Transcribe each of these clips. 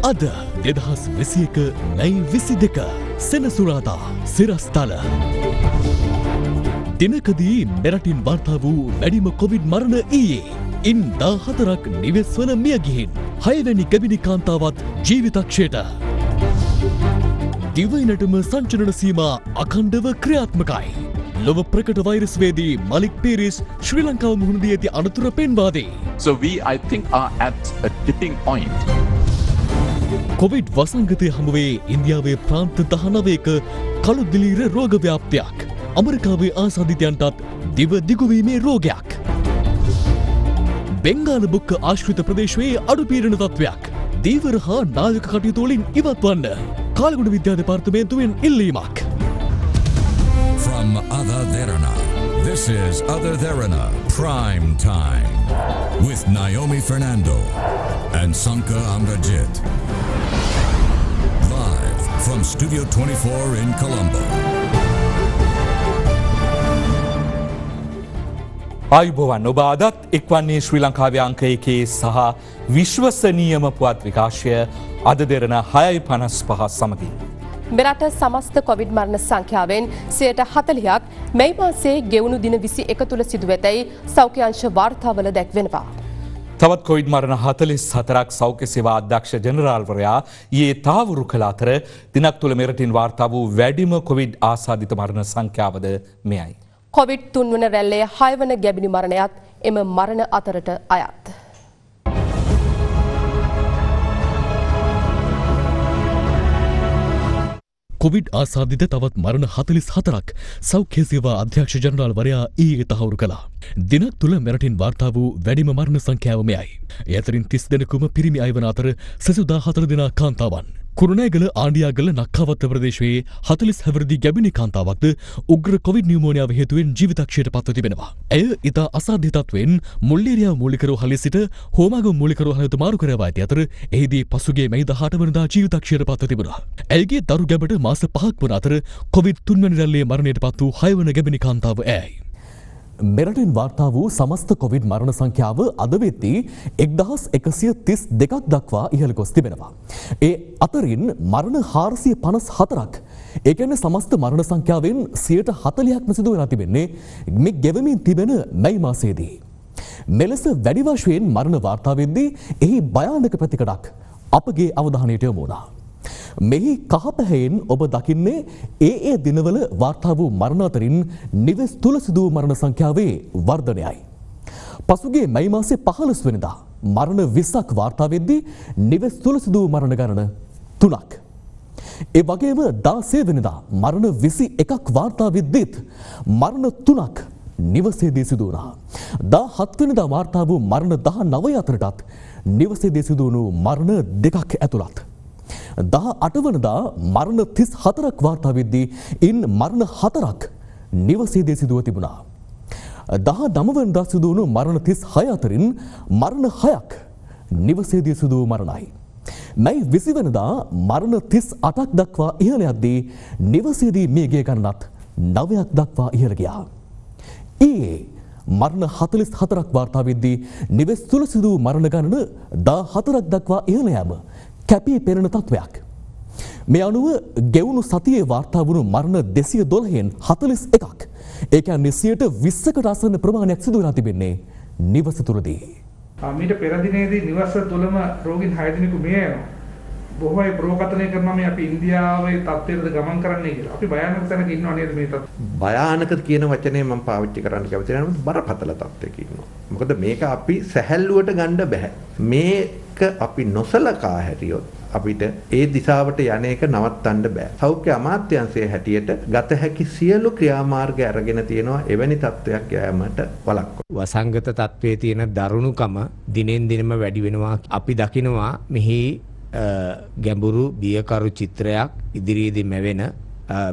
අද 2021 මැයි 22 සෙනසුරාදා සිරස්තල දිනකදී මෙරටින් වාර්තා වූ වැඩිම කොවිඩ් මරණ ඊයේ ඉන් 14ක් නිවෙස් වන මිය ගිහින් 6 වැනි ගැබිණි කාන්තාවත් ජීවිතක්ෂයට දිවයිනටම සංචලන සීමා අඛණ්ඩව ක්‍රියාත්මකයි. ලොව ප්‍රකට වෛරස් වේදී මලික් පීරිස් ශ්‍රී ලංකාව මුහුණ දී ඇති අනතුර පෙන්වා දෙයි. So we, I think, are at a tipping point. COVID වසංගතය හමුවේ ඉන්දියාවේ ප්‍රාන්ත 19ක කළු දිලීර රෝග ව්‍යාප්තියක්. ඇමරිකාවේ ආසාදිතයන්ටත් දිව දිගුවීමේ රෝගයක්. බෙන්ගාල බුක්ක ආශ්‍රිත ප්‍රදේශයේ අඩු පීඩන තත්ත්වයක්. දීවර හා නායක කටයුතු වලින් ඉවත් වන්න කාලගුණ විද්‍යා දෙපාර්තමේන්තුවෙන් ඉල්ලීමක්. From Ada Derana, this is Ada Derana Prime Time with Naomi Fernando and Sanka Amrajit. Live from Studio 24 in Colombo. ආයුබෝවන් ඔබ අදත් එක්වන්නේ ශ්‍රී ලංකාවේ අංක 1 සහ විශ්වසනීයම පුවත් විකාශය අද දෙරණ 6:55 සමගින්. මෙරට සමස්ත කොවිඩ් මරණ සංඛ්‍යාවෙන් 40%ක් මැයි මාසයේ ගෙවුණු දින 21 තුල සිදු වෙතයි සෞඛ්‍ය අංශ වාර්තාවල දැක්වෙනවා. තවත් කොවිඩ් මරණ 44ක් සෞඛ්‍ය සේවා අධ්‍යක්ෂ ජෙනරාල්වරයා ඊයේ තාවුරු කළ අතර දිනක් තුල මෙරටින් වාර්තා වූ වැඩිම කොවිඩ් ආසාදිත මරණ සංඛ්‍යාවද මෙයයි. කොවිඩ් 3 වන රැල්ලේ 6 වන ගැබිණි මරණයත් එම මරණ අතරට අයත්. කොවිඩ් ආසාදිත තවත් මරණ 44ක් සෞඛ්‍ය සේවා අධ්‍යක්ෂ ජනරාල්වරයා ඊයේ තහවුරු කළා. දිනක් තුල මෙරටින් වාර්තා වූ වැඩිම මරණ සංඛ්‍යාව මෙයයි. ඒ අතරින් 30 දෙනෙකුම පිරිමි අය වන අතර 64 දෙනා කාන්තාවන්. කුරුණෑගල ආණ්ඩියාගල නක්කාවත්ත ප්‍රදේශයේ 40 හැවිරිදි ගැබිණි කාන්තාවක්ද උග්‍ර කොවිඩ් නියුමෝනියාව හේතුවෙන් ජීවිතක්ෂයට පත්ව තිබෙනවා. ඇය ඉතා අසාධ්‍ය තත්වයෙන් මුල්ලේරියාව මූලික රෝහලේ සිට හෝමාගම මූලික රෝහලට මාරු කරවා ඇති අතර එහිදී පසුගිය මැයි 18 වෙනිදා ජීවිතක්ෂයට පත්ව තිබුණා. ඇයගේ දරු ගැබට මාස 5ක් වන අතර කොවිඩ් 3 වැනි රැල්ලේ මරණයට පත් වූ 6 වන ගැබිණි කාන්තාව ඇයයි. මෙරටින් වාර්තා වූ සමස්ත කොවිඩ් මරණ සංඛ්‍යාව අද වෙද්දී 1132ක් දක්වා ඉහළ ගොස් තිබෙනවා. ඒ අතරින් මරණ 454ක් ඒ කියන්නේ සමස්ත මරණ සංඛ්‍යාවෙන් 40%ක්ම සිදු වෙලා තිබෙන්නේ මේ ගෙවමින් තිබෙන මැයි මාසයේදී. මෙලෙස වැඩි වශයෙන් මරණ වාර්තා වෙද්දී එහි භයානක පැතිකඩක් අපගේ අවධානයට යොමු වුණා. මෙහි කහපැහැයෙන් ඔබ දකින්නේ ඒ දිනවල වාර්තා වූ මරණ අතරින් නිවෙස් තුල සිදු වූ මරණ සංඛ්‍යාවේ වර්ධනයයි. පසුගිය මැයි මාසේ 15 වෙනිදා මරණ 20ක් වාර්තා වෙද්දී නිවෙස් තුල සිදු වූ මරණ ගණන 3ක්. ඒ වගේම 16 වෙනිදා මරණ 21ක් වාර්තා වෙද්දීත් මරණ 3ක් නිවසේදී සිදු වුණා. 17 වෙනිදා වාර්තා වූ මරණ 19 අතරටත් නිවසේදී සිදු වුණු මරණ 2ක් ඇතුළත්. 18 වනදා මරණ 34ක් වාර්තා වෙද්දී ඉන් මරණ 4ක් නිවසේදී සිදුව තිබුණා. 19 වනදා සිදු වුණු මරණ 36 අතරින් මරණ 6ක් නිවසේදී සිදු වූ මරණයි. මැයි 20 වනදා මරණ 38ක් දක්වා ඉහළ යද්දී නිවසේදී මිය ගිය ගණනත් 9ක් දක්වා ඉහළ ගියා. ඊයේ මරණ 44ක් වාර්තා වෙද්දී නිවෙස් තුල සිදු වූ මරණ ගණන 14ක් දක්වා ඉහළ යාම කැපී පෙනෙන තත්වයක්. මේ අනුව ගෙවුණු සතියේ වාර්තා වුණු මරණ 212න් 41ක් ඒ කියන්නේ 20%කට ආසන්න ප්‍රමාණයක් සිදු වෙලා තිබෙන්නේ නිවස තුලදී. මීට පෙර දිනේදී නිවස තුලම රෝගීන් 6 දෙනෙකු මිය යනවා. බොහෝ අය ප්‍රෝකතනය කරනවා මේ අපි ඉන්දියාවේ තත්ත්වයකට ගමන් කරන්නයි කියලා. අපි භයානක තැනක ඉන්නව නේද මේ තත්ත්වය? භයානක කියන වචනේ මම පාවිච්චි කරන්න කැමති නැහැ. බරපතල තත්ත්වයක ඉන්නවා. මොකද මේක අපි සැහැල්ලුවට ගන්න බෑ. මේක අපි නොසලකා හැරියොත් අපිට ඒ දිශාවට යන එක නවත්තන්න බෑ. සෞඛ්‍ය අමාත්‍යාංශයේ හැටියට ගත හැකි සියලු ක්‍රියාමාර්ග අරගෙන තියෙනවා එවැනි තත්ත්වයක් යෑමට වළක්වන්න. වසංගත තත්ත්වයේ තියෙන දරුණුකම දිනෙන් දිනම වැඩි වෙනවා. අපි දකිනවා මෙහි ගැඹුරු බියකරු චිත්‍රයක් ඉදිරියේදී මැවෙන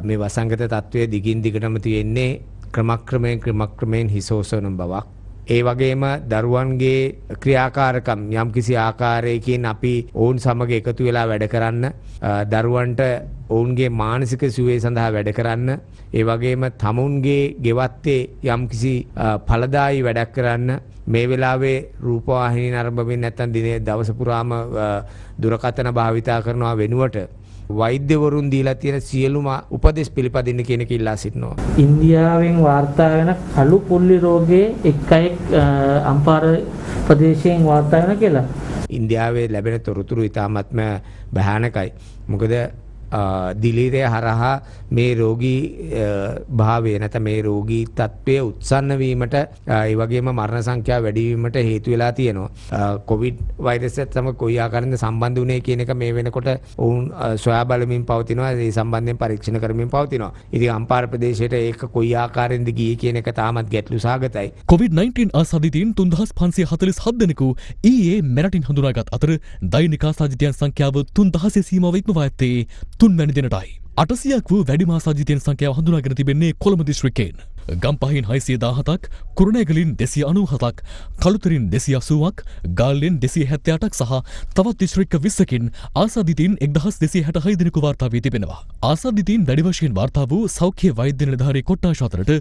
මේ වසංගත තත්ත්වයේ දිගින් දිගටම තියෙන්නේ ක්‍රමක්‍රමයෙන් හිසෝසන බවක් ඒ වගේම දරුවන්ගේ ක්‍රියාකාරකම් යම්කිසි ආකාරයකින් අපි ඔවුන් සමග එකතු වෙලා වැඩ කරන්න, දරුවන්ට ඔවුන්ගේ මානසික සුවය සඳහා වැඩ කරන්න, ඒ වගේම තමුන්ගේ ගෙවත්තේ යම්කිසි ඵලදායී වැඩක් කරන්න, මේ වෙලාවේ රූපවාහිනී නරඹමින් නැත්නම් දිනේ දවස පුරාම දුරකථන භාවිතා කරනවා වෙනුවට වෛද්‍යවරුන් දීලා තියෙන සියලුම උපදෙස් පිළිපදින්න කියන එක ඉල්ලා සිටිනවා. ඉන්දියාවෙන් වාර්තා වෙන කළු පුල්ලි රෝගයේ එක් අයෙක් අම්පාර ප්‍රදේශයෙන් වාර්තා වෙන කියලා. ඉන්දියාවේ ලැබෙන තොරතුරු ඉතාමත්ම භයානකයි. මොකද දිලීරය හරහා මේ රෝගී භාවය නැත්නම් මේ රෝගී තත්ත්වය උත්සන්න වීමට ඒ වගේම මරණ සංඛ්‍යාව වැඩි වීමට හේතු වෙලා තියෙනවා. කොවිඩ් වෛරසයත් සමග කොයි ආකාරයෙන්ද සම්බන්ධ වුණේ කියන එක මේ වෙනකොට ඔවුන් සොයා බලමින් පවතිනවා. ඒ සම්බන්ධයෙන් පරීක්ෂණ කරමින් පවතිනවා. ඉතින් අම්පාර ප්‍රදේශයට ඒක කොයි ආකාරයෙන්ද ගියේ කියන එක තාමත් ගැටලු සහගතයි. COVID-19 ආසාදිතයින් 3547 දෙනෙකු ඊයේ මෙරටින් හඳුනාගත් අතර දෛනික ආසාදිතයන් සංඛ්‍යාව 3000 සීමාව ඉක්මවා ඇත්තේ 3 වැනි දිනටයි. 800ක් වූ වැඩිම ආසාදිතයන් සංඛ්‍යාව හඳුනාගෙන තිබෙන්නේ කොළඹ දිස්ත්‍රික්කයෙන්. ගම්පහින් 617ක්, කුරුණෑගලින් 297ක්, කළුතරින් 280ක්, ගාල්ලෙන් 278ක් සහ තවත් දිස්ත්‍රික්ක 20කින් ආසාදිතයින් 1266 දෙනෙකු වාර්තා වී තිබෙනවා. ආසාදිතයින් වැඩි වශයෙන් වාර්තා වූ සෞඛ්‍ය වෛද්‍ය නිලධාරී කොට්ටාශ අතරට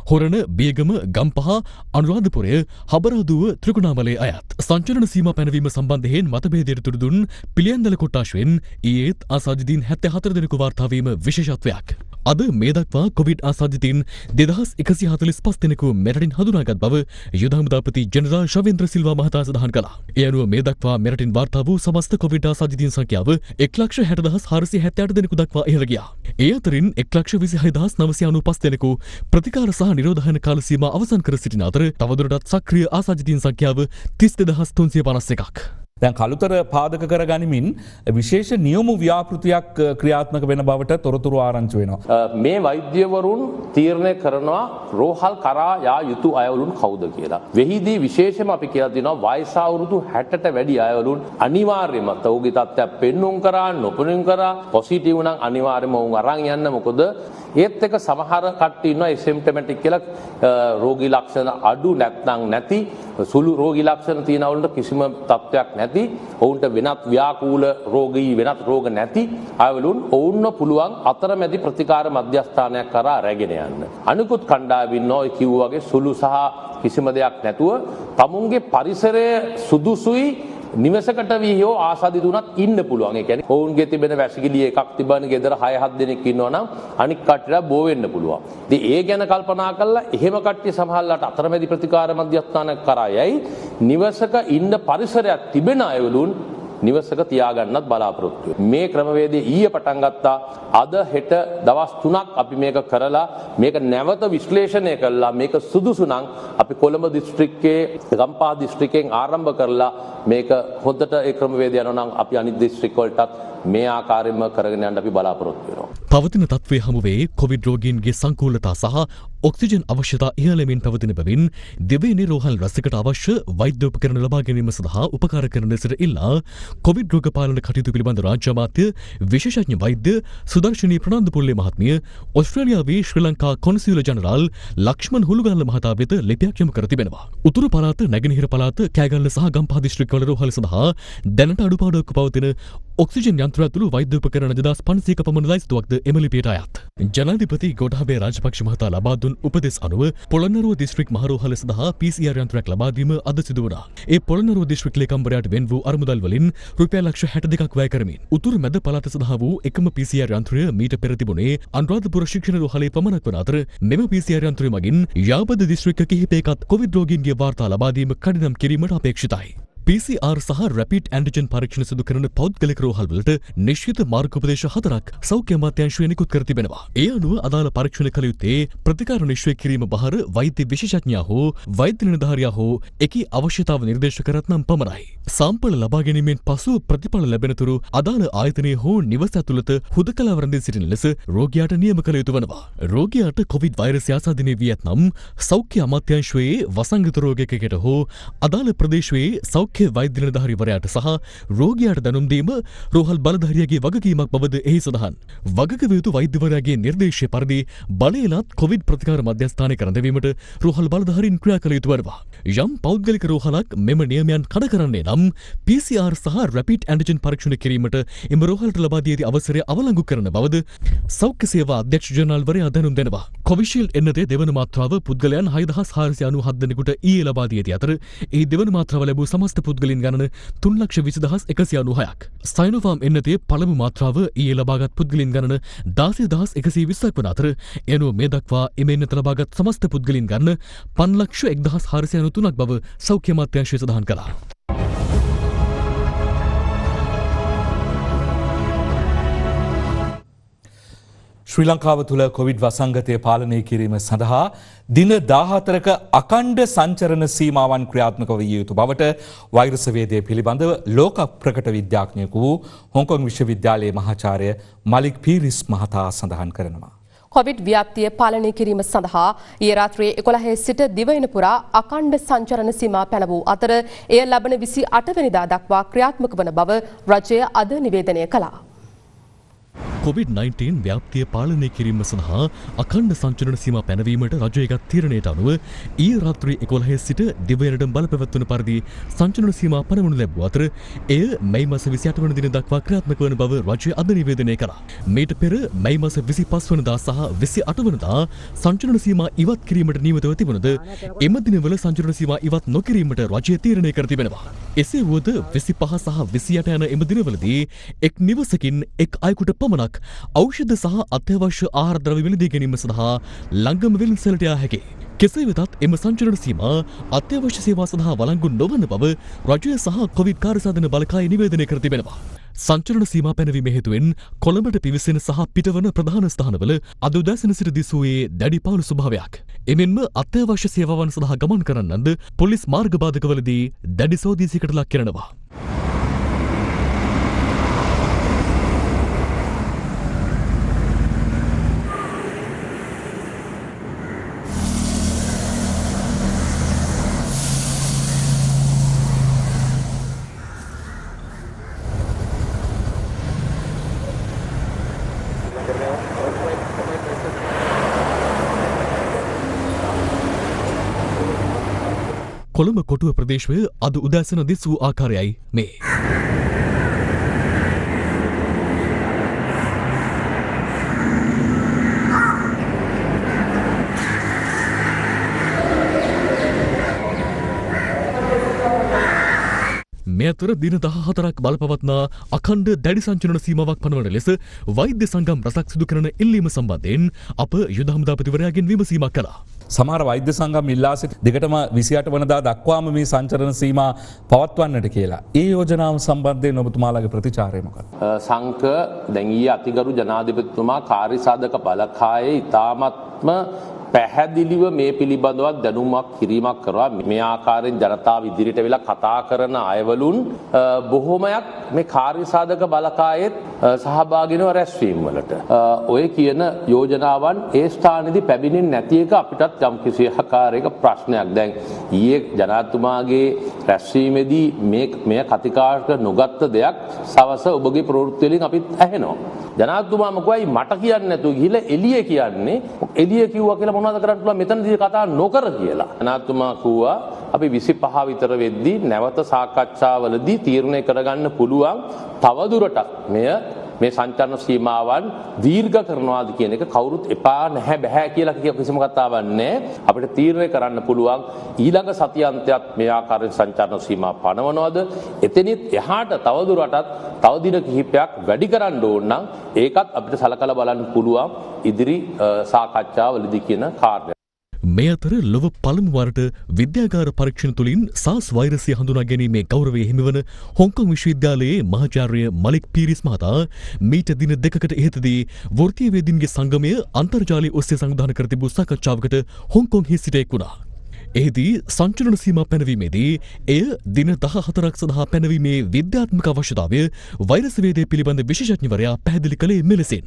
හොරණ, බියගම, ගම්පහ, අනුරාධපුරය, හබරාදුව, ත්‍රිකුණාමලය අයත්. සංචලන සීමා පැනවීම සම්බන්ධයෙන් මතභේදයට තුඩු දුන් පිළියන්දල කොට්ටාශයෙන් ඊයේත් ආසාදිතයින් 74 දෙනෙකු වාර්තා වීම විශේෂත්වයක්. අද මේ දක්වා කොවිඩ් ආසාදිතයින් 2145 දෙනෙකු මෙරටින් හඳුනාගත් බව යුද හමුදාපති ජෙනරාල් ශවේන්ද්‍ර සිල්වා මහතා සඳහන් කළා. ඒ අනුව මේ දක්වා මෙරටින් වාර්තා වූ සමස්ත කොවිඩ් ආසාදිතයින් සංඛ්‍යාව 1,60,478 දෙනෙකු දක්වා ඉහළ ගියා. ඒ අතරින් 1,26,995 දෙනෙකු ප්‍රතිකාර සහ නිරෝධායන කාල සීමා අවසන් කර සිටින අතර තවදුරටත් සක්‍රිය ආසාදිතයින් සංඛ්‍යාව 32351ක්. දැන් කළුතර පාදක කර ගනිමින් විශේෂ නියම ව්‍යාපෘතියක් ක්‍රියාත්මක වෙන බවට තොරතුරු ආරංචි වෙනවා. මේ වෛද්‍යවරුන් තීරණය කරනවා රෝහල් කරා යා යුතු අයවලුන් කවුද කියලා. වෙහිදී විශේෂම අපි කියලා දෙනවා වයස අවුරුදු 60ට වැඩි අයවලුන් අනිවාර්යයෙන්ම ඔහුගේ තත්ත්වයක් පෙන්눔 කරා නොපෙන්눔 කරා පොසිටිව් නම් අනිවාර්යයෙන්ම ඔවුන් අරන් යන්න. මොකද ඒත් එක සමහර කට්ටිය ඉන්නවා එසිම්ප්ටොමැටික් කියලා රෝගී ලක්ෂණ අඩු නැත්නම් නැති සුළු රෝගී ලක්ෂණ තියෙන අවුලට කිසිම තත්ත්වයක් නැති ඔවුන්ට වෙනත් ව්‍යාකූල රෝගී වෙනත් රෝග නැති අයවලුන් ඔවුන්ව පුළුවන් අතරමැදි ප්‍රතිකාර මධ්‍යස්ථානයක් කරා රැගෙන යන්න. අනිකුත් කණ්ඩායම් ඉන්නවා ඔය කිව්වා වගේ සුළු සහ කිසිම දෙයක් නැතුව තමුන්ගේ පරිසරය සුදුසුයි නිවසකට වීයෝ ආසාදිතුණත් ඉන්න පුළුවන්. ඒ කියන්නේ ඔවුන්ගේ තිබෙන වැසිකිළිය එකක් තිබන ගෙදර 6-7 දෙනෙක් ඉන්නවා නම් අනික් කට්ටියට බෝ වෙන්න පුළුවන්. ඉතින් ඒ ගැන කල්පනා කරලා එහෙම කට්ටිය සමහරලාට අතරමැදි ප්‍රතිකාර මධ්‍යස්ථානයක් කරා යයි නිවසක ඉන්න පරිසරයක් තිබෙන අයවලුන් නිවසක තියාගන්නත් බලාපොරොත්තු වෙනවා. මේ ක්‍රමවේදය ඊයේ පටන් ගත්තා. අද හෙට දවස් 3ක් අපි මේක කරලා මේක නැවත විශ්ලේෂණය කළා. මේක සුදුසු නම් අපි කොළඹ දිස්ත්‍රික්කයේ ගම්පහ දිස්ත්‍රික්කයෙන් ආරම්භ කරලා මේක හොඳට ඒ ක්‍රමවේදය යනවා නම් අපි අනිත් දිස්ත්‍රික් වලටත් මේ ආකාරයෙන්ම කරගෙන යන්න අපි බලාපොරොත්තු වෙනවා. පවතින තත්ත්වයේ හමුවේ කොවිඩ් රෝගීන්ගේ සංකූලතා සහ ඔක්සිජන් අවශ්‍යතා ඉහළමින් පවතින බැවින් දෙවේනි රෝහල් රැසකට අවශ්‍ය වෛද්‍ය උපකරණ ලබා ගැනීම සඳහා උපකාර කරන ලෙසට ඉල්ලා කොවිඩ් රෝග පාලන කටයුතු පිළිබඳ රාජ්‍ය අමාත්‍ය විශේෂඥ වෛද්‍ය සුදර්ශනී ප්‍රනාන්දුපුල්ලේ මහත්මිය ඔස්ට්‍රේලියාවේ ශ්‍රී ලංකා කොන්සියුල ජනරාල් ලක්ෂ්මන් හුළුගල්ල මහතා වෙත ලිපියක් යොමු කර තිබෙනවා. උතුරු පළාත, නැගෙනහිර පළාත, කෑගල්ල සහ ගම්පහ දිස්ත්‍රික්කවල රෝහල් සඳහා දැනට අඩුපාඩුවක් පවතින ඔක්සිජන් යන්ත්‍ර ඇතුළු වෛද්‍ය උපකරණ 2500ක පමණ ලයිස්තුවක්ද එම ලිපියට අයත්. ජනාධිපති ගෝඨාභය රාජපක්ෂ මහතා ලබා දුන් උපදෙස් අනුව පොළොන්නරුව දිස්ත්‍රික් මහරෝහල සඳහා PCR යන්ත්‍රයක් ලබා දීම අද සිදු වුණා. ඒ පොළොන්නරුව දිස්ත්‍රික් ලේකම්වරයාට වෙන් වූ අරමුදල් වලින් රුපියල් ලක්ෂ 62ක් වැය කරමින් උතුරු මැද පළාත සඳහා වූ එකම PCR යන්ත්‍රය මීට පෙර තිබුණේ අනුරාධපුර ශික්ෂණ රෝහලේ පමණක් වන අතර මෙම PCR යන්ත්‍රය මගින් යාබද දිස්ත්‍රික්ක කිහිපයකත් කොවිඩ් රෝගීන්ගේ වාර්තා ලබා දීම කඩිනම් කිරීමට අපේක්ෂිතයි. PCR සහ රැපිඩ් ඇන්ටිජන් පරීක්ෂණ සිදු කරන පෞද්ගලික රෝහල්වලට නිශ්චිත මාර්ගෝපදේශ 4ක් සෞඛ්‍ය අමාත්‍යාංශය නිකුත් කර තිබෙනවා. ඒ අනුව අදාළ පරීක්ෂණ කළ යුත්තේ ප්‍රතිකාර නිශ්චය කිරීම බහර වෛද්‍ය විශේෂඥයා හෝ වෛද්‍ය නිලධාරියා හෝ එකී අවශ්‍යතාව නිර්දේශ කරත්නම් පමණයි. සාම්පල ලබා ගැනීමෙන් පසු ප්‍රතිඵල ලැබෙනතුරු අදාළ ආයතනයේ හෝ නිවස ඇතුළත හුදකලා වරඳින් සිටින ලෙස රෝගියාට නියම කළ යුතු වනවා. රෝගියාට කොවිඩ් වෛරසය ආසාදනය වී ඇතනම් සෞඛ්‍ය අමාත්‍යාංශයේ වසංගත රෝගයකට හෝ අදාළ ප්‍රදේශයේ සෞඛ්‍ය මුඛ්‍ය වෛද්‍ය නිලධාරීවරයාට සහ රෝගියාට දැනුම් දීම රෝහල් බලධාරියාගේ වගකීමක් බවද එහි සඳහන්. වගකීම යුතු වෛද්‍යවරයාගේ නිර්දේශය පරිදි බලයලත් කොවිඩ් ප්‍රතිකාර මධ්‍යස්ථානයක රැඳවීමට රෝහල් බලධාරීන් ක්‍රියා කළ යුතු වෙනවා. යම් පෞද්ගලික රෝහලක් මෙම නියමයන් කඩ කරන්නේ නම් PCR සහ රැපිඩ් ඇන්ටිජන් පරීක්ෂණ කිරීමට එම රෝහලට ලබා දී ඇති අවසරය අවලංගු කරන බවද සෞඛ්‍ය සේවා අධ්‍යක්ෂ ජනරාල්වරයා දැනුම් දෙනවා. කොවිෂීල්ඩ් එන්නතේ දෙවන මාත්‍රාව පුද්ගලයන් 6497 දෙනෙකුට ඊයේ ලබා දී ඇති අතර ඒ දෙවන මාත්‍රාව ලැබූ සමස්ත පුද්ගලයන් ගණන 320196ක්. සයිනෝෆාම් එන්නතේ පළමු මාත්‍රාව ඊයේ ලබාගත් පුද්ගලයන් ගණන 16120ක් වන අතර එනුව මේ දක්වා එම එන්නත ලබාගත් සමස්ත පුද්ගලයන් ගණන 5,1493ක් බව සෞඛ්‍ය අමාත්‍යාංශය සඳහන් කළා. ශ්‍රී ලංකාව තුළ කොවිඩ් වසංගතය පාලනය කිරීම සඳහා දින 14ක අකණ්ඩ සංචරණ සීමාවන් ක්‍රියාත්මක විය යුතු බවට වෛරස් වේදය පිළිබඳව ලෝක ප්‍රකට විද්‍යාඥයෙකු වූ හොංකොං විශ්වවිද්‍යාලයේ මහාචාර්ය මලික් පීරිස් මහතා සඳහන් කරනවා. කොවිඩ් ව්‍යාප්තිය පාලනය කිරීම සඳහා ඊයේ රාත්‍රියේ 11 සිට දිවයින පුරා අකණ්ඩ සංචරණ සීමා පැන වූ අතර එය ලබන 28 වෙනිදා දක්වා ක්‍රියාත්මක වන බව රජය අද නිවේදනය කළා. COVID-19 ව්‍යාප්තිය පාලනය කිරීම සඳහා අඛණ්ඩ සංචලන සීමා පැනවීමට රජයගත් තීරණයට අනුව ඊයේ රාත්‍රී 11 සිට දිවයිනට බලපැවැත්වන පරිදි සංචලන සීමා පනවනු ලැබුව අතර එය මැයි මාස 28 වන දින දක්වා ක්‍රියාත්මක වන බව රජය අද නිවේදනය කළා. මීට පෙර මැයි මාස 25 වනදා සහ 28 වනදා සංචලන සීමා ඉවත් කිරීමට නියමිතව තිබුණද එම දිනවල සංචලන සීමා ඉවත් නොකිරීමට රජය තීරණය කර තිබෙනවා. එසේ වුවද 25 සහ 28 යන එම දිනවලදී එක් නිවසකින් එක් අයෙකුට පමණක් ඖෂධ සහ අත්‍යවශ්‍ය ආහාර ද්‍රව්‍ය මිලදී ගැනීම සඳහා ළංගම වෙළඳසැලට යා හැකියි. කෙසේ වෙතත් එම සංචලන සීමා අත්‍යවශ්‍ය සේවා සඳහා වළංගු නොවන බව රජය සහ කොවිඩ් කාර්යසාධන බලකාය නිවේදනය කර තිබෙනවා. සංචලන සීමා පැනවීම හේතුවෙන් කොළඹට පිවිසෙන සහ පිටවන ප්‍රධාන ස්ථානවල අද උදෑසන සිට දිසුවේ දැඩි පාළු ස්වභාවයක්. එමෙන්ම අත්‍යවශ්‍ය සේවාවන් සඳහා ගමන් කරන්නන්ද පොලිස් මාර්ග බාධකවලදී දැඩි සෝදිසියකට ලක් කරනවා. කොළඹ කොටුව ප්‍රදේශය අද උදෑසන දිස් වූ ආකාරයයි මේ. මේ අතර දින 14ක් බලපවත්නා අඛණ්ඩ දැඩි සංචලන සීමාවක් පනවන ලෙස වෛද්‍ය සංගම් රසක් සිදු කරන ඉල්ලීම සම්බන්ධයෙන් අප යුද හමුදාපතිවරයාගෙන් විමසීමක් කළා. සමහර වෛද්‍ය සංගම් ඉල්ලා සිට දිගටම 28 වනදා දක්වාම මේ සංචරණ සීමා පවත්වන්නට කියලා. ඒ යෝජනාව සම්බන්ධයෙන් ඔබතුමාලාගේ ප්‍රතිචාරය මොකක්ද? සංක දැන් ඊයේ අතිගරු ජනාධිපතිතුමා කාර්යසාධක බලකායේ ඉතාමත්ම පැහැදිලිව මේ පිළිබඳව දැනුමක් කිරීමක් කරා. මේ ආකාරයෙන් ජනතාව ඉදිරියට වෙලා කතා කරන අයවලුන් බොහෝමයක් මේ කාර්යසාධක බලකායෙත් සහභාගී වෙන රැස්වීම් වලට. ඔය කියන යෝජනාවන් ඒ ස්ථානයේදී පැමිණෙන්නේ නැති එක අපිටත් යම් කිසි ආකාරයක ප්‍රශ්නයක්. දැන් ඊයේ ජනාධිපතිතුමාගේ රැස්වීමේදී මේ කතිකාර්ක නොගත්ත දෙයක් සවස ඔබගේ ප්‍රවෘත්ති වලින් අපිත් ඇහෙනවා. ජනාධිපතිතුමා මොකවයි මට කියන්නේ නැතුව ගිහිල්ලා එළිය කියන්නේ එළිය කිව්වා කියලා මොනවද කරන්න පුළුවන් මෙතනදී කතා නොකර කියලා. ජනාධිපතිතුමා කිව්වා අපි 25 විතර වෙද්දී නැවත සාකච්ඡාවලදී තීරණය කරගන්න පුළුවන් තවදුරටත් මේ සංචරණ සීමාවන් දීර්ඝ කරනවාද කියන එක කවුරුත් එපා නැහැ බෑ කියලා කිසිම කතාවක් නැහැ. අපිට තීරණය කරන්න පුළුවන් ඊළඟ සතියන්තයත් මේ ආකාරයෙන් සංචරණ සීමා පනවනවද? එතනින් එහාට තවදුරටත් තව දින කිහිපයක් වැඩි කරන්න ඕන නම් ඒකත් අපිට සලකලා බලන්න පුළුවන් ඉදිරි සාකච්ඡාවලදී කියන කාර්යය. මේ අතර ලොව පළමු වරට විද්‍යාගාර පරීක්ෂණ තුළින් SARS වෛරසය හඳුනා ගැනීමේ ගෞරවය හිමිවන හොංකොං විශ්වවිද්‍යාලයේ මහාචාර්ය මලික් පීරිස් මහතා මීට දින දෙකකට ඉහතදී වෘත්තීය වේදීන්ගේ සංගමය අන්තර්ජාලය ඔස්සේ සංවිධානය කර තිබූ සාකච්ඡාවකට හොංකොංහි සිට එක් වුණා. එහිදී සංචලන සීමා පැනවීමේදී එය දින 14ක් සඳහා පැනවීමේ විද්‍යාත්මක අවශ්‍යතාවය වෛරස් වේදය පිළිබඳ විශේෂඥවරයා පැහැදිලි කළේ මෙලෙසින්.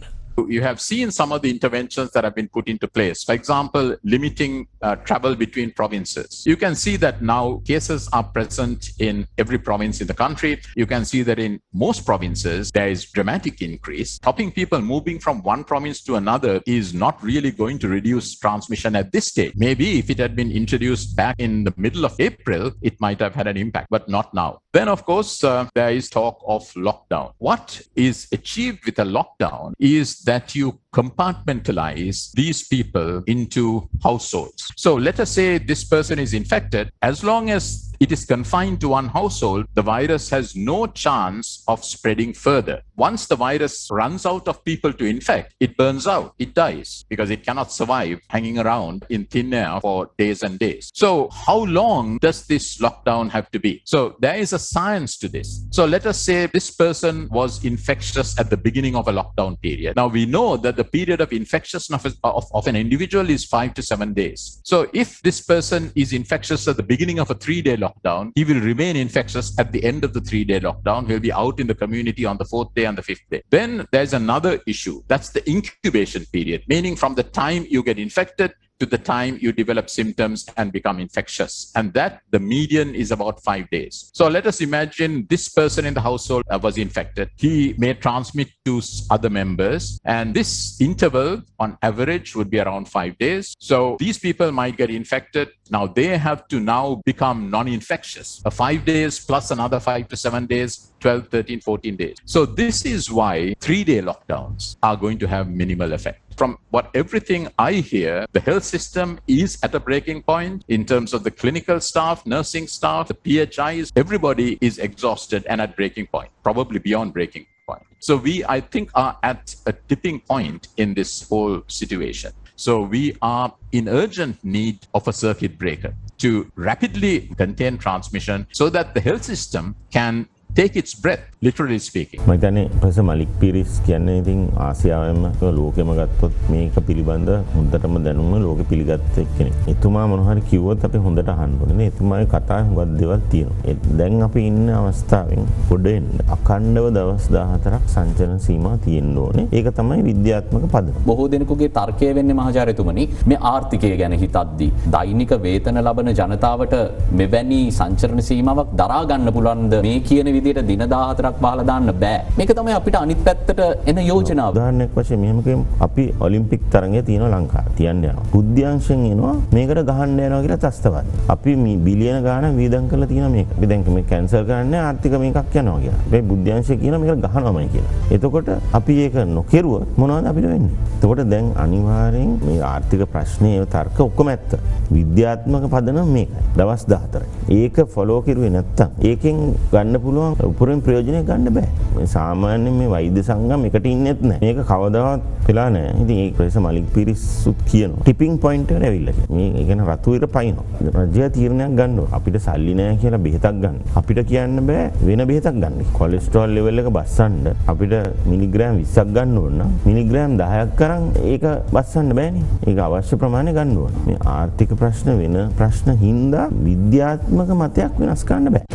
You have seen some of the interventions that have been put into place. For example, limiting travel between provinces. You can see that now cases are present in every province in the country. You can see that in most provinces there is dramatic increase. Stopping people moving from one province to another is not really going to reduce transmission at this stage. Maybe if it had been introduced back in the middle of April, it might have had an impact, but not now. Then, of course, there is talk of lockdown. What is achieved with a lockdown is that you compartmentalize these people into households. So let us say this person is infected. As long as it is confined to one household, the virus has no chance of spreading further. Once the virus runs out of people to infect, it burns out, it dies, because it cannot survive hanging around in thin air for days and days. So how long does this lockdown have to be? So there is a science to this. So let us say this person was infectious at the beginning of a lockdown period. Now we know that the period of infectiousness of an individual is 5 to 7 days. So if this person is infectious at the beginning of a 3-day lockdown, he will remain infectious at the end of the 3-day lockdown. He'll be out in the community on the 4th day and the 5th day. Then there's another issue. That's the incubation period, meaning from the time you get infected to the time you develop symptoms and become infectious. And that the median is about 5 days. So let us imagine this person in the household was infected. He may transmit to other members. And this interval on average would be around 5 days. So these people might get infected. Now they have to now become non-infectious. 5 days plus another 5 to 7 days, 12, 13, 14 days. So this is why 3-day lockdowns are going to have minimal effect. From what everything I hear, the health system is at a breaking point in terms of the clinical staff, nursing staff, the PHIs. Everybody is exhausted and at breaking point, probably beyond breaking point. So we, I think, are at a tipping point in this whole situation. So we are in urgent need of a circuit breaker to rapidly contain transmission so that the health system can take its breath, literally speaking. මම හිතන්නේ professor Malik Peiris කියන්නේ ඉතින් ආසියාවෙම ලෝකෙම ගත්තොත් මේක පිළිබඳ හොඳටම දැනුම ලෝකෙ පිළිගත්ත කෙනෙක්. එතුමා මොන හරි කිව්වොත් අපි හොඳට අහන්න ඕනේ නේ. එතුමාගේ කතාවේ හුඟක් දේවල් තියෙනවා. දැන් අපි ඉන්න අවස්ථාවෙන් පොඩ එන්න අඛණ්ඩව දවස් 14ක් සංචලන සීමා තියෙන්න ඕනේ. ඒක තමයි විද්‍යාත්මක පදනම. බොහෝ දෙනෙකුගේ තර්කය වෙන්නේ මහාචාර්යතුමනි මේ ආර්ථිකය ගැන හිතද්දී දෛනික වේතන ලබන ජනතාවට මෙවැනි සංචලන සීමාවක් දරා ගන්න පුළුවන්ද මේ කියන විදිහට දින 14ක් බහලා දාන්න බෑ. මේක තමයි අපිට අනිත් පැත්තට එන යෝජනාව. උදාහරණයක් වශයෙන් මෙහෙම කියමු. අපි ඔලිම්පික් තරඟය තියෙනවා ලංකාවේ. තියන්න යනවා. බුද්ධ්‍යංශයෙන් එනවා මේකට ගහන්න යනවා කියලා ත්‍ස්තවාද. අපි මේ බිලියන ගාණක් වියදම් කරලා තියෙනවා මේක. අපි දැන් මේ කැන්සල් කරන්නේ ආර්ථික මේකක් යනවා කියලා. මේ බුද්ධ්‍යංශය කියන මේකට ගහනවාමයි කියලා. එතකොට අපි ඒක නොකරුවොත් මොනවද අපිට වෙන්නේ? එතකොට දැන් අනිවාර්යෙන් මේ ආර්ථික ප්‍රශ්නේ තර්ක ඔක්කොම ඇත්ත. විද්‍යාත්මක පදනම මේකයි. දවස් 14යි. ඒක ෆලෝ කරුවේ නැත්තම් ඒකෙන් ගන්න පුළුවන් උපරිම ප්‍රයෝජනය ගන්න බෑ. මේ සාමාන්‍යයෙන් මේ වෛද්‍ය සංගම් එකට ඉන්නෙත් නැහැ. මේක කවදාවත් වෙලා නැහැ. ඉතින් ඒ ප්‍රොෆෙසර් මලික් පීරිස්ුත් කියනවා ටිපින් පොයින්ට් එකට ඇවිල්ලා කියලා. මේ ඒ කියන්නේ රතු ඉර පයින්නවා. රජය තීරණයක් ගන්න ඕන. අපිට සල්ලි නැහැ කියලා බෙහෙතක් ගන්න. අපිට කියන්න බෑ වෙන බෙහෙතක් ගන්න. කොලෙස්ටරෝල් ලෙවල් එක බස්සන්න අපිට මිලිග්‍රෑම් 20ක් ගන්න ඕන නම් මිලිග්‍රෑම් 10ක් කරන් ඒක බස්සන්න බෑනේ. ඒක අවශ්‍ය ප්‍රමාණය ගන්න ඕන. මේ ආර්ථික ප්‍රශ්න වෙන ප්‍රශ්න හින්දා විද්‍යාත්මක මතයක් වෙනස් කරන්න බෑ.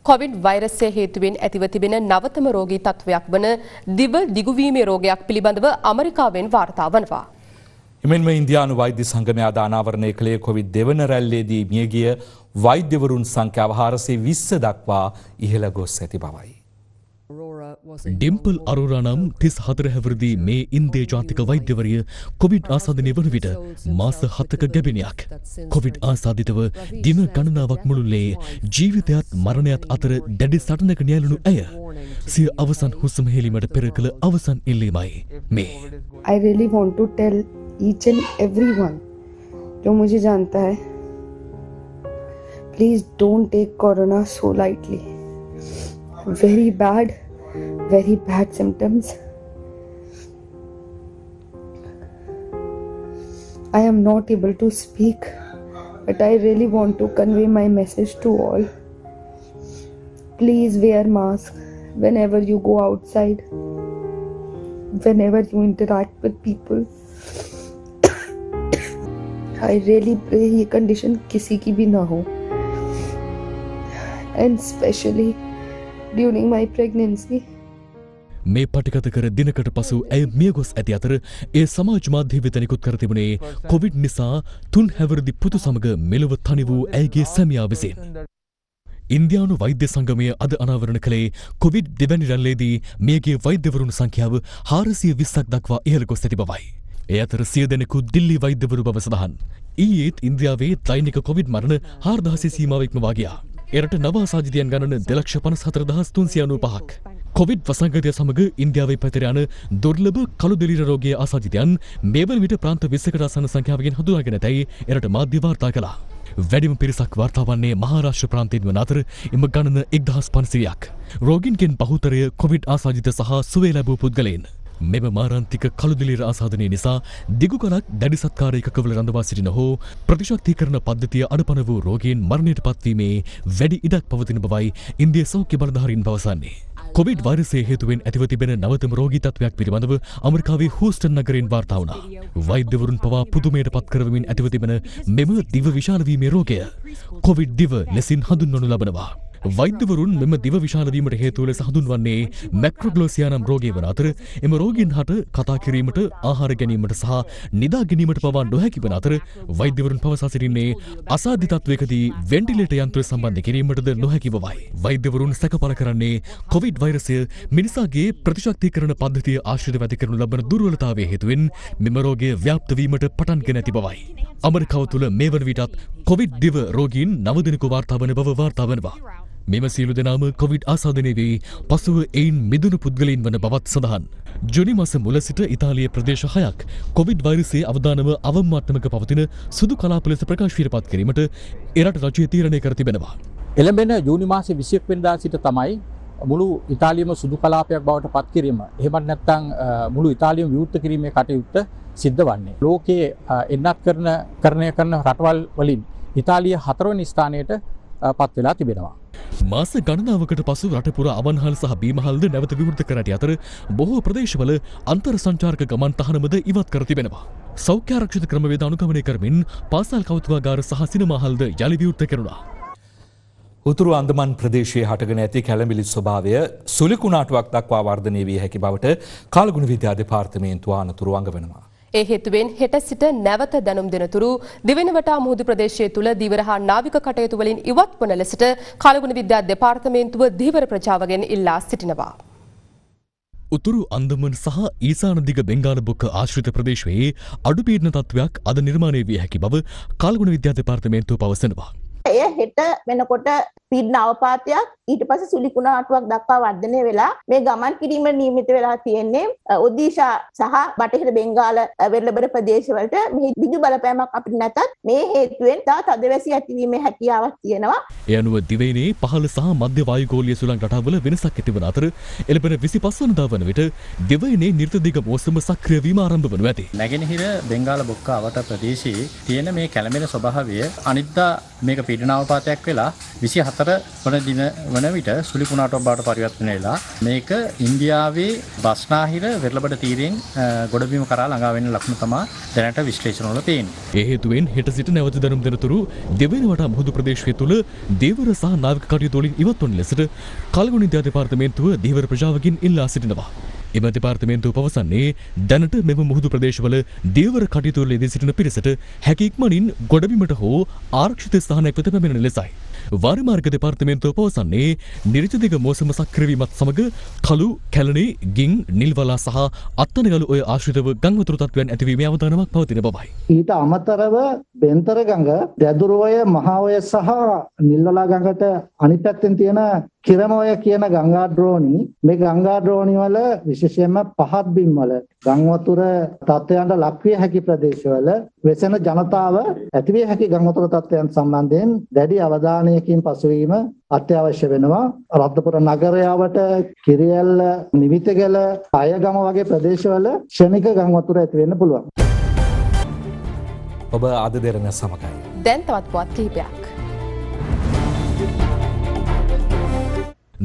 කොවිඩ් වෛරසය හේතුවෙන් ඇතිව තිබෙන නවතම රෝගී තත්ත්වයක් වන දිව දිගුවීමේ රෝගයක් පිළිබඳව ඇමරිකාවෙන් වාර්තා වනවා. එමෙන්ම ඉන්දියානු වෛද්‍ය සංගමය අනාවරණය කළේ කොවිඩ් දෙවන රැල්ලේදී මියගිය වෛද්‍යවරුන් සංඛ්‍යාව 420 දක්වා ඉහළ ගොස් ඇති බවයි. ඩිම්පල් අරෝරා නම් 34 හැවිරිදි මේ ඉන්දිය ජාතික වෛද්‍යවරිය කොවිඩ් ආසාදනය වන විට මාස 7ක ගැබෙනයක්. කොවිඩ් ආසාදිතව දින ගණනාවක් මුළුල්ලේ ජීවිතයත් මරණයත් අතර දැඩි සටනක නියැලුණු ඇය සිය අවසන් හුස්ම හෙලීමට පෙර කළ අවසන් ඉල්ලීමයි මේ. I really want to tell each and everyone जो मुझे जानता है, please don't take corona so lightly. Very bad symptoms. I am not able to speak, but I really want to convey my message to all. Please wear mask whenever you go outside, whenever you interact with people. I really pray ये condition किसी की भी ना हो, and especially during my pregnancy. මේ පටිගත කර දිනකට පසු ඇය මියගොස් ඇති අතර ඒ සමාජ මාධ්‍ය වෙත නිකුත් කර තිබුණේ කොවිඩ් නිසා 3 හැවිරිදි පුතු සමග මෙලොව තනි වූ ඇයගේ සැමියා විසින්. ඉන්දියානු වෛද්‍ය සංගමය අද අනාවරණ කළේ කොවිඩ් දෙවැනි රැල්ලේදී මියගේ වෛද්‍යවරුන් සංඛ්‍යාව 420ක් දක්වා ඉහළ ගොස් ඇති බවයි. ඒ අතර 100 දෙනෙකු දිල්ලි වෛද්‍යවරු බව සඳහන්. ඊයේත් ඉන්දියාවේ දෛනික කොවිඩ් මරණ 4000 සීමාව ඉක්මවා ගියා. එරට නව ආසාදිතයන් ගණන 2,54,395ක්. කොවිඩ් වසංගතය සමග ඉන්දියාවේ පැතිර යන දුර්ලභ කළු දෙලිර රෝගයේ ආසාදිතයන් මේ වන විට ප්‍රාන්ත 20කට ආසන්න සංඛ්‍යාවකින් හඳුනාගෙන ඇතැයි එරට මාධ්‍ය වාර්තා කළා. වැඩිම පිරිසක් වාර්තා වන්නේ මහාරාෂ්ට්‍ර ප්‍රාන්තයෙන් වන අතර එම ගණන 1500ක්. රෝගීන්ගෙන් බහුතරය කොවිඩ් ආසාදිත සහ සුවය ලැබූ පුද්ගලයන්. මෙම මාරාන්තික කළුදිලිර ආසාදනය නිසා දිගු කලක් දැඩි සත්කාර එකකවල රඳවා සිටින හෝ ප්‍රතිශක්තිකරණ පද්ධතිය අඩපණ වූ රෝගීන් මරණයට පත්වීමේ වැඩි ඉඩක් පවතින බවයි ඉන්දිය සෞඛ්‍ය බලධාරීන් පවසන්නේ. කොවිඩ් වෛරසය හේතුවෙන් ඇතිව තිබෙන නවතම රෝගී තත්ත්වයක් පිළිබඳව ඇමරිකාවේ හූස්ටන් නගරයෙන් වාර්තා වුණා. වෛද්‍යවරුන් පවා පුදුමයට පත් කරවමින් ඇතිව තිබෙන මෙම දිව විශාල වීමේ රෝගය කොවිඩ් දිව ලෙසින් හඳුන්වනු ලබනවා. වෛද්‍යවරුන් මෙම දිව විශාල වීමට හේතුව ලෙස හඳුන්වන්නේ මැක්‍රොග්ලෝසියා නම් රෝගය වන අතර එම රෝගීන් හට කතා කිරීමට, ආහාර ගැනීමට සහ නිදා ගැනීමට පවා නොහැකි වන අතර වෛද්‍යවරුන් පවසා සිටින්නේ අසාධ්‍යතත්වයකදී වෙන්ටිලේටර් යන්ත්‍රය සම්බන්ධ කිරීමටද නොහැකි බවයි. වෛද්‍යවරුන් සැකපල කරන්නේ කොවිඩ් වෛරසය මිනිසාගේ ප්‍රතිශක්තිකරණ පද්ධතිය ආශ්‍රිතව ඇති කරනු ලබන දුර්වලතාවය හේතුවෙන් මෙම රෝගය ව්‍යාප්ත වීමට පටන් ගෙන ඇති බවයි. ඇමරිකාව තුළ මේ වන විටත් කොවිඩ් දිව රෝගීන් 9 දෙනෙකු වාර්තා වන බව වාර්තා වනවා. මෙම සියලු දෙනාම කොවිඩ් ආසාදනය වී පසුව එයින් මිදුණු පුද්ගලයන් වන බවත් සඳහන්. ජුනි මාස මුල සිට ඉතාලියේ ප්‍රදේශ 6ක් කොවිඩ් වෛරසයේ අවදානම අවම මට්ටමක පවතින සුදු කලාප ලෙස ප්‍රකාශයට පත් කිරීමට එරට රජය තීරණය කර තිබෙනවා. එළඹෙන ජූනි මාසේ 21 වෙනිදා සිට තමයි මුළු ඉතාලියම සුදු කලාපයක් බවට පත් කිරීම. එහෙමත් නැත්නම් මුළු ඉතාලියම විවෘත කිරීමේ කටයුත්ත සිද්ධ වන්නේ. ලෝකයේ එන්නත් කරන රටවල් වලින් ඉතාලිය 4 වෙනි ස්ථානයට පත් වෙලා තිබෙනවා. මාස ගණනාවකට පසු රට පුරා අවන්හල් සහ බීමහල්ද නැවත විවෘත කර ඇති අතර බොහෝ ප්‍රදේශවල අන්තර් සංචාරක ගමන් තහනමද ඉවත් කර තිබෙනවා. සෞඛ්‍ය ආරක්ෂිත ක්‍රමවේද අනුගමනය කරමින් පාසල් කෞතුකාගාර සහ සිනමාහල්ද යළි විවෘත කෙරුණා. උතුරු අන්දමන් ප්‍රදේශයේ හටගෙන ඇති කැළඹිලි ස්වභාවය සුළුකුණාටුවක් දක්වා වර්ධනය විය හැකි බවට කාලගුණ විද්‍යා දෙපාර්තමේන්තුව අනතුරු අඟවනවා. ඒ හේතුවෙන් හෙට සිට නැවත දැනුම් දෙනතුරු දිවෙන වටා මුහුදු ප්‍රදේශය තුළ ධීවර හා නාවික කටයුතු වලින් ඉවත් වන ලෙසට කාලගුණ විද්‍යා දෙපාර්තමේන්තුව ධීවර ප්‍රජාවගෙන් ඉල්ලා සිටිනවා. උතුරු අන්දමන් සහ ඊසාන දිග බෙන්ගාල බොක්ක ආශ්‍රිත ප්‍රදේශයේ අඩු පීඩන තත්ත්වයක් අද නිර්මාණය විය හැකි බව කාලගුණ විද්‍යා දෙපාර්තමේන්තුව පවසනවා. එය හෙට වෙනකොට පීඩන අවපාතයක් ඊට පස්සේ සුළි කුණාටුවක් දක්වා වර්ධනය වෙලා මේ ගමන් කිරීමට නියමිත වෙලා තියෙන්නේ ඔඩීෂා සහ බටහිර බෙන්ගාල වෙරළබර ප්‍රදේශවලට මේ බිඳු බලපෑමක් අපිට නැතත් මේ හේතුවෙන් තව තදවැසි ඇතිවීමේ හැකියාවක් තියෙනවා. ඒ අනුව දිවයිනේ පහළ සහ මධ්‍ය වායුගෝලීය සුළං රටාවල වෙනසක් ඇතිවන අතර එළඹෙන 25 වෙනිදා වන විට දිවයිනේ නිර්තදිග මෝසම සක්‍රිය වීම ආරම්භ වනු ඇති. නැගෙනහිර බෙන්ගාල බොක්ක අවට ප්‍රදේශයේ තියෙන මේ කැළඹෙන ස්වභාවය අනිද්දා මේක පීඩනාවපාතයක් වෙලා 24 වන දින වන විට සුළි කුණාටුවක් බවට පරිවර්තනය වෙලා මේක ඉන්දියාවේ බස්නාහිර වෙරළබඩ තීරයෙන් ගොඩබිම කරා ළඟා වෙන ලක්ෂණ තමයි දැනට විශ්ලේෂණ වල තියෙන්නේ. ඒ හේතුවෙන් හෙට සිට නැවත දැනුම් දෙනතුරු දෙවෙනි වටා මුහුදු ප්‍රදේශය තුළ ධීවර සහ නාවික කටයුතු වලින් ඉවත් වන ලෙසට කාලගුණ විද්‍යා දෙපාර්තමේන්තුව ධීවර ප්‍රජාවකින් ඉල්ලා සිටිනවා. එම දෙපාර්තමේන්තුව පවසන්නේ දැනට මෙම මුහුදු ප්‍රදේශවල ධීවර කටයුතු වල යෙදී සිටින පිරිසට හැකි ඉක්මනින් ගොඩබිමට හෝ ආරක්ෂිත ස්ථානයක් වෙත පැමිණෙන ලෙසයි. වාරිමාර්ග දෙපාර්තමේන්තුව පවසන්නේ නිර්ජදිග මෝසම සක්‍රිය වීමත් සමග කළු, කැලණි, ගින්, නිල්වලා සහ අත්තනගලු ඔය ආශ්‍රිතව ගම් වතුර තත්ත්වයන් ඇතිවීමේ අවදානමක් පවතින බවයි. ඊට අමතරව බෙන්තර ගඟ, දැදුරුවය, මහාවය සහ නිල්වලා ගඟට අනිත් පැත්තෙන් තියෙන කිරමෝය කියන ගංගා ද්‍රෝණි මේ ගංගා ද්‍රෝණි වල විශේෂයෙන්ම පහත් බිම් වල ගම් වතුර තත්ත්වයන්ට ලක්විය හැකි ප්‍රදේශවල වෙසෙන ජනතාව ඇතිවිය හැකි ගම් වතුර තත්ත්වයන් සම්බන්ධයෙන් දැඩි අවධානයකින් පසුවීම අත්‍යවශ්‍ය වෙනවා. රත්නපුර නගරයට කිරියැල්ල, නිවිතගල, අයගම වගේ ප්‍රදේශවල ක්ෂණික ගම් වතුර ඇති වෙන්න පුළුවන්. ඔබ අද දෙරණ සමගයි. දැන් තවත් පුවත් කිහිපයක්.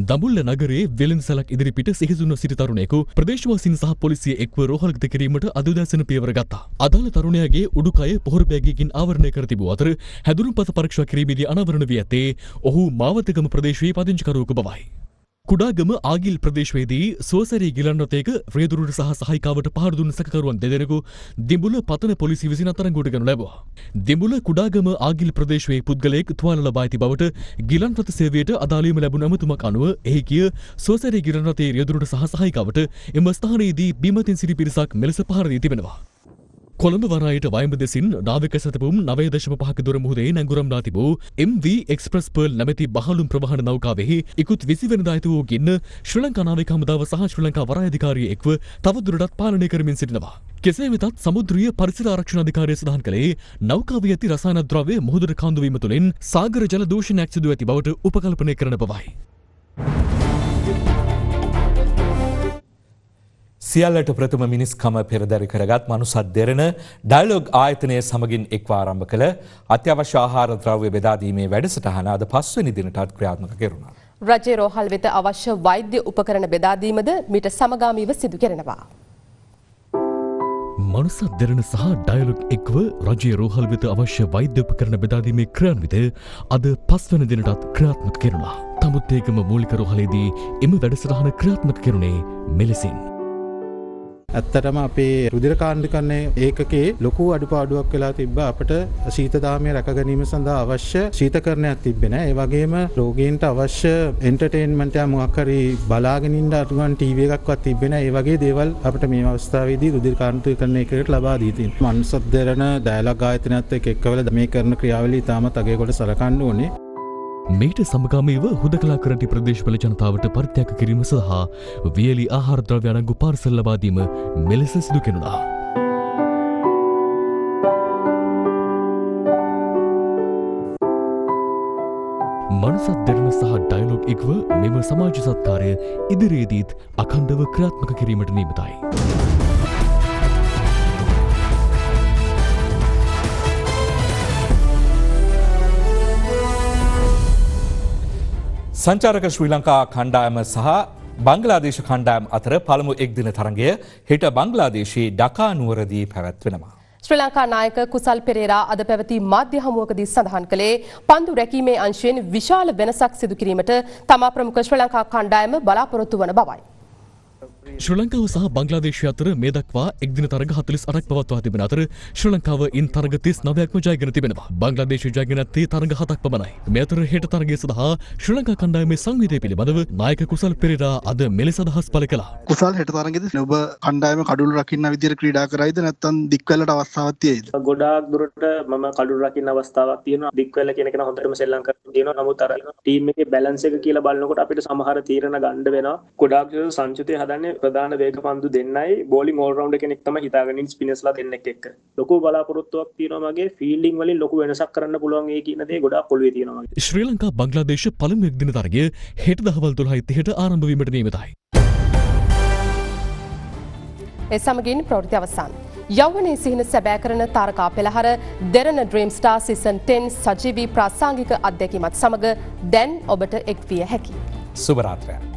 දඹුල්ල නගරයේ වෙළඳසැලක් ඉදිරිපිට සිහිසුන්ව සිටි තරුණයෙකු ප්‍රදේශවාසීන් සහ පොලිසිය එක්ව රෝහලකට කිරීමට අද උදෑසන පියවර ගත්තා. අදාළ තරුණයාගේ උඩුකය පොහොර බෑගයකින් ආවරණය කර තිබූ අතර හැදුරුම්පත පරීක්ෂා කිරීමේදී අනාවරණ වී ඇත්තේ ඔහු මාවතගම ප්‍රදේශයේ පදිංචිකරුවෙකු බවයි. කුඩාගම ආගිල් ප්‍රදේශයේදී සුවසරී ගිලන් රථයක රියදුරුට සහ සහායිකාවට පහර දුන් සැකකරුවන් දෙදෙනෙකු දිඹුල පතන පොලිසිය විසින් අත්අඩංගුවට ගනු ලැබුවා. දිඹුල කුඩාගම ආගිල් ප්‍රදේශයේ පුද්ගලයෙක් තුවාල ලබා ඇති බවට ගිලන් රථ සේවයට අදාළවීම ලැබුණ අමතුමක් අනුව එහි කිය සුවසරී ගිලන් රථයේ රියදුරුට සහ සහායිකාවට එම ස්ථානයේදී බීමතින් සිටි පිරිසක් මෙලෙස පහර දී තිබෙනවා. කොළඹ වරායට වයඹ දෙසින් නාවික සැතපුම් 9.5ක දුර මුහුදේ නැංගුරම්ලා තිබූ MV එක්ස්ප්‍රස් පර්ල් නැමැති බහලුම් ප්‍රවාහන නෞකාවෙහි ඉකුත් 20 වෙනිදා ඇති වූ ගින්න ශ්‍රී ලංකා නාවික හමුදාව සහ ශ්‍රී ලංකා වරාය අධිකාරිය එක්ව තවදුරටත් පාලනය කරමින් සිටිනවා. කෙසේ වෙතත් සමුද්‍රීය පරිසර ආරක්ෂණ අධිකාරිය සඳහන් කළේ නෞකාවේ ඇති රසායන ද්‍රව්‍ය මුහුදට කාන්දු වීම තුළින් සාගර ජල දූෂණයක් සිදු ඇති බවට උපකල්පනය කරන බවයි. සියල්ලට ප්‍රථම මිනිස්කම පෙරදරි කරගත් මනුසත් දෙරණ ඩයලොග් ආයතනය සමගින් එක්ව ආරම්භ කළ අත්‍යවශ්‍ය ආහාර ද්‍රව්‍ය බෙදා දීමේ වැඩසටහන අද 5 වෙනි දිනටත් ක්‍රියාත්මක කෙරුණා. රජයේ රෝහල් වෙත අවශ්‍ය වෛද්‍ය උපකරණ බෙදා දීමද මීට සමගාමීව සිදු කෙරෙනවා. මනුසත් දෙරණ සහ ඩයලොග් එක්ව රජයේ රෝහල් වෙත අවශ්‍ය වෛද්‍ය උපකරණ බෙදා දීමේ ක්‍රියාන්විත අද 5 වෙනි දිනටත් ක්‍රියාත්මක කෙරුණා. තමුත්තේගම මූලික රෝහලේදී එම වැඩසටහන ක්‍රියාත්මක කෙරුණේ මෙලෙසින්. ඇත්තටම අපේ රුධිර කාණ්ඩිකරණයේ ඒකකයේ ලොකු අඩුපාඩුවක් වෙලා තිබ්බා. අපිට ශීතදාමය රැක ගැනීම සඳහා අවශ්‍ය ශීතකරණයක් තිබ්බේ නැහැ. ඒ වගේම රෝගීන්ට අවශ්‍ය එන්ටර්ටේන්මන්ට් එක මොකක් හරි බලාගෙන ඉන්න අතුගන් ටීවී එකක්වත් තිබ්බේ නැහැ. ඒ වගේ දේවල් අපිට මේ අවස්ථාවේදී රුධිර කාණ්ඩිකරණයකට ලබා දී තියෙනවා. මනුසත් දෙරණ ඩයලොග් ආයතනයත් එක්කවල මේ කරන ක්‍රියාවලිය ඉතාමත් අගය කොට සලකන්න ඕනේ. මේට සමගාමීව හුදකලා කරටි ප්‍රදේශවල ජනතාවට පරිත්‍යාග කිරීම සඳහා වියලි ආහාර ද්‍රව්‍ය අඩංගු පාර්සල් ලබා දීම මෙලෙස සිදු කෙරුණා. මනුසත් දෙරණ සහ ඩයලොග් එක්ව මෙම සමාජ සත්කාරය ඉදිරියේදීත් අඛණ්ඩව ක්‍රියාත්මක කිරීමට නියමිතයි. සංචාරක ශ්‍රී ලංකා කණ්ඩායම සහ බංග්ලාදේශ කණ්ඩායම අතර පළමු එක්දින තරගය හෙට බංග්ලාදේශයේ ඩකා නුවරදී පැවැත්වෙනවා. ශ්‍රී ලංකා නායක කුසල් පෙරේරා අද පැවති මාධ්‍ය හමුවකදී සඳහන් කළේ පන්දු රැකීමේ අංශයෙන් විශාල වෙනසක් සිදු කිරීමට තමා ප්‍රමුඛ ශ්‍රී ලංකා කණ්ඩායම බලාපොරොත්තු වන බවයි. ශ්‍රී ලංකාව සහ බංග්ලාදේශය අතර මේ දක්වා එක්දින තරග 48ක් පවත්වා තිබෙන අතර ශ්‍රී ලංකාව ඉන් තරග 39ක්ම ජයගෙන තිබෙනවා. බංග්ලාදේශය ජයගෙන ඇත්තේ තරග 7ක් පමණයි. මේ අතර හෙට තරගය සඳහා ශ්‍රී ලංකා කණ්ඩායමේ සංවේදනය පිළිබඳව නායක කුසල් පෙරේරා අද මෙලෙස අදහස් පළ කළා. කුසල් හෙට තරගෙදී ඔබ කණ්ඩායම කඩුළු රකින්න විදියට ක්‍රීඩා කරයිද නැත්නම් දික්වැලට අවස්ථාවක් තියෙයිද? ගොඩාක් දුරට මම කඩුළු රකින්න අවස්ථාවක් තියෙනවා. දික්වැල කියන එක නම් හොඳටම සෙල්ලම් කරලා තියෙනවා. නමුත් අර ටීම් එකේ බැලන්ස් එක කියලා බලනකොට අපිට සමහර තීරණ ගන්න වෙනවා. ගොඩාක් සංචිතය හදන්නේ ප්‍රධාන වේග පන්දු දෙන්නයි බෝලිං ඕල් රවුන්ඩර් කෙනෙක් තමයි හිතාගෙන ඉන්නේ ස්පිනර්ස්ලා දෙන්නෙක් එක්ක. ලොකු බලාපොරොත්තුවක් තියෙනවා මගේ ෆීල්ඩින් වලින් ලොකු වෙනසක් කරන්න පුළුවන් ඒ කියන දේ ගොඩාක් ඔළුවේ තියෙනවා මගේ. ශ්‍රී ලංකා බංග්ලාදේශ පළමු එක්දින තරගය හෙට දහවල් 12:30ට ආරම්භ වීමට නියමිතයි. ඒ සමගින් ප්‍රවෘත්ති අවසන්. යෞවනයේ සිහින සැබෑ කරන තාරකා පෙළහර දෙරණ ඩ්‍රීම් ස්ටාර් සීසන් 10 සජීවී ප්‍රාසංගික අත්දැකීමත් සමග දැන් ඔබට එක් විය හැකියි. සුබ රාත්‍රියක්.